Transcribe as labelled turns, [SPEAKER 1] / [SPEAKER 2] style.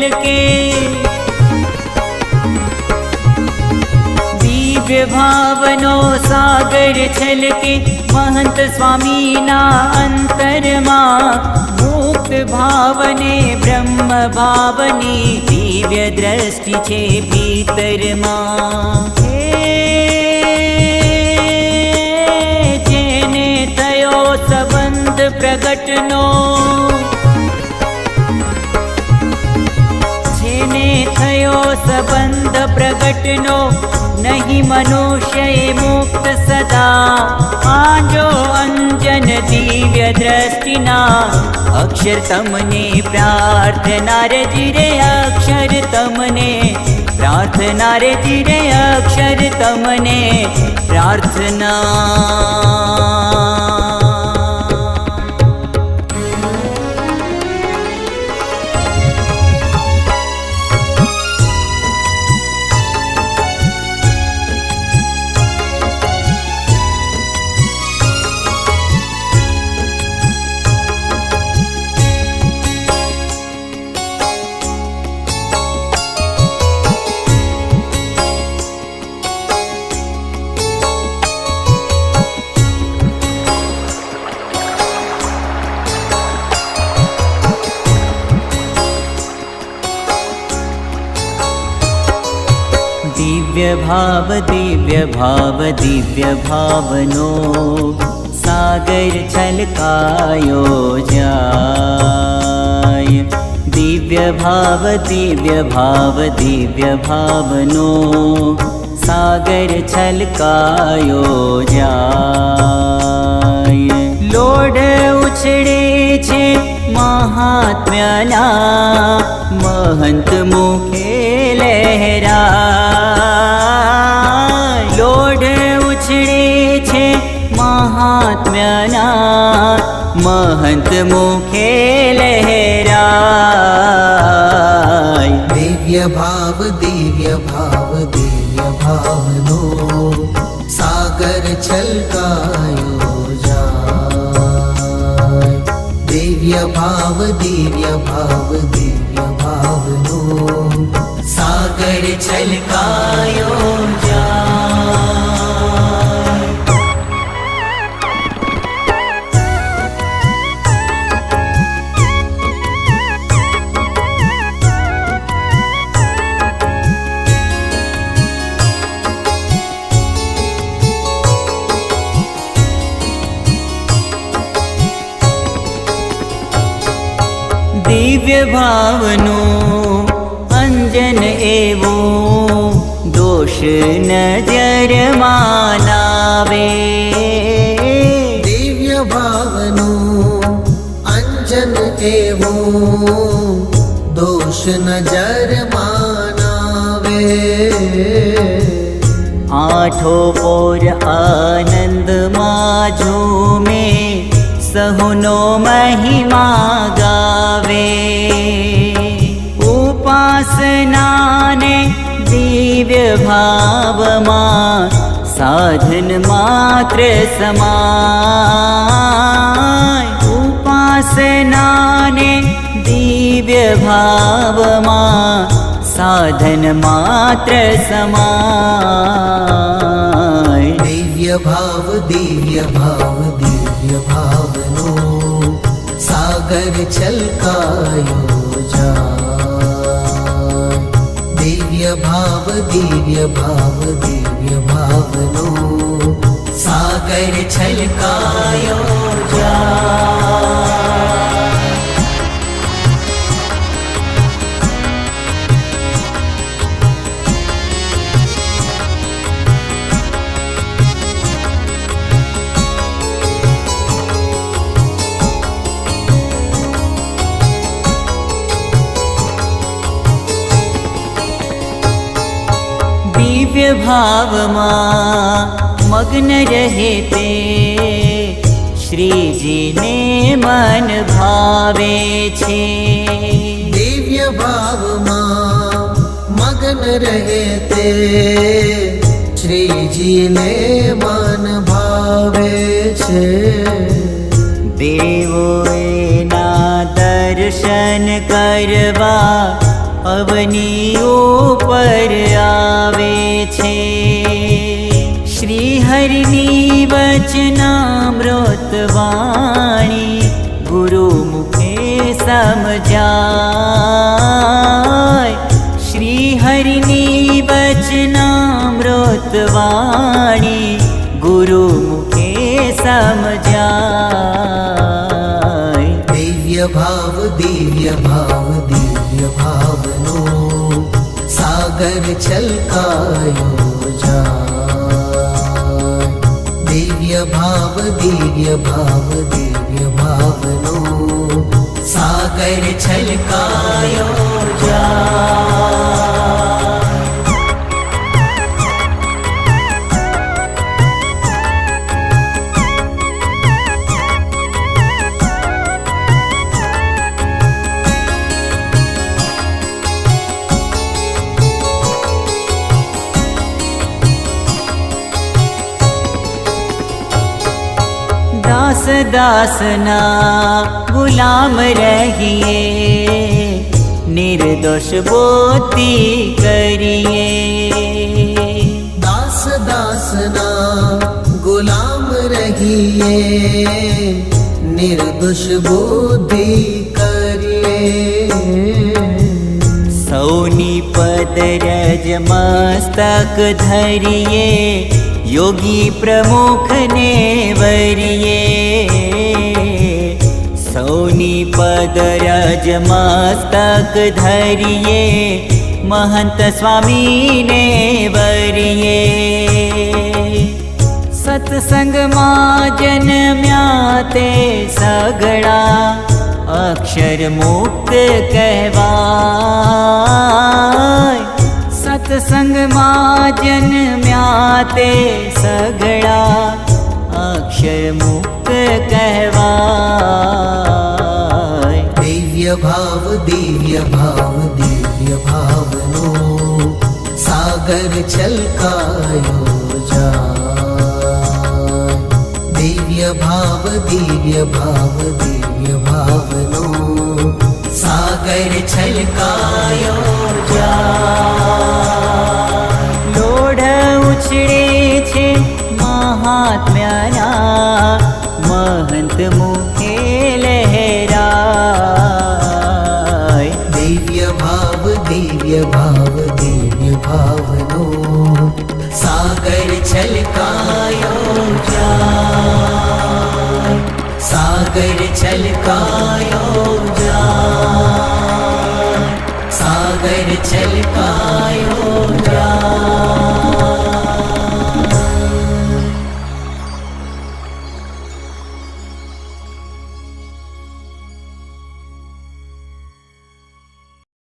[SPEAKER 1] छलके दिव्य भावनो सागर छलके महंत स्वामीना अंतरमा मुक्त भावने ब्रह्म भावनी दिव्य दृष्टि छे भीतरमा जेने थयो संबंध प्रगटनो जेने थयो संबंध प्रगटनो नहीं मनुष्य मुक्त सदा आजो अंजन दिव्य दृष्टिना अक्षर तमने प्रार्थना रे जीरे अक्षर तमने प्रार्थना रे जीरे अक्षर तमने प्रार्थना दिव्य भावनो सागर छलकायो जाय दिव्य भावनो सागर छलकायो जाय लोड उछळे छे महात्म्यना महंत मुखे लहरा लोड उछळे छे महात्म्यना महंत मुखे लहराय
[SPEAKER 2] दिव्य भावनो सागर छलकायो जाय दिव्य भावनो सागर छलकायो जाय
[SPEAKER 1] दिव्य भावनो अंजन एवो दोष नजर मानावे
[SPEAKER 2] दिव्य भावनो अंजन एवो दोष नजर मानावे
[SPEAKER 1] आठो पोर आनंद माजो में सहुनो महिमा गावे उपासना ने दिव्य भावमा साधन मात्र समाय उपासना ने दिव्य भावमा साधन मात्र समाय
[SPEAKER 2] दिव्य भावनो सागर छलकायो जाय दिव्य भावनो सागर छलकायो जाय
[SPEAKER 1] दिव्य भावमा मग्न रहे ते श्रीजी ने मन भावे छे
[SPEAKER 2] दिव्य भावमा मग्न रहे ते श्रीजी ने मन भावे छे
[SPEAKER 1] देवोना दर्शन करवा અવની ઉપર આવે છે. શ્રી હરિની વચનામૃત વાણી ગુરુ મુખે સમજાય. શ્રી હરિની વચનામૃત વાણી ગુરુ મુખે સમજાય.
[SPEAKER 2] દિવ્ય ભાવ દિવ્ય ભાવનો સાગર છલકાયો જાય. દિવ્ય ભાવનો સાગર છલકાયો જાય.
[SPEAKER 1] દાસ દાસના ગુલામ રહીએ, નિર્દોષ બોતી કરીએ.
[SPEAKER 2] દાસ દાસના ગુલામ રહીએ, નિર્દોષ બુદ્ધિ કરીએ.
[SPEAKER 1] સૌની પદરજ મસ્તક ધરીએ, યોગી પ્રમુખને વરીએ. સૌની પદરજ મસ્તક ધરીએ, મહંત સ્વામીને વરીએ. સત્સંગમાં જન્મ્યા તે સગળા અક્ષર મુક્ત કહેવાય. સત્સંગમાં જન્મ્યા તે સગળા અક્ષર મુક્ત કહેવાય.
[SPEAKER 2] દિવ્ય ભાવનો સાગર છલકાયો જાય. દિવ્ય ભાવનો સાગર છલકાયો જાય.
[SPEAKER 1] લોઢ ઉછળે છે મહાત્મ્યના, મહંત મુખે લહેરાય.
[SPEAKER 2] દિવ્ય ભાવનો સાગર છલકાયો જાય. સાગર છલકાયો જાય. સાગર છલકાયો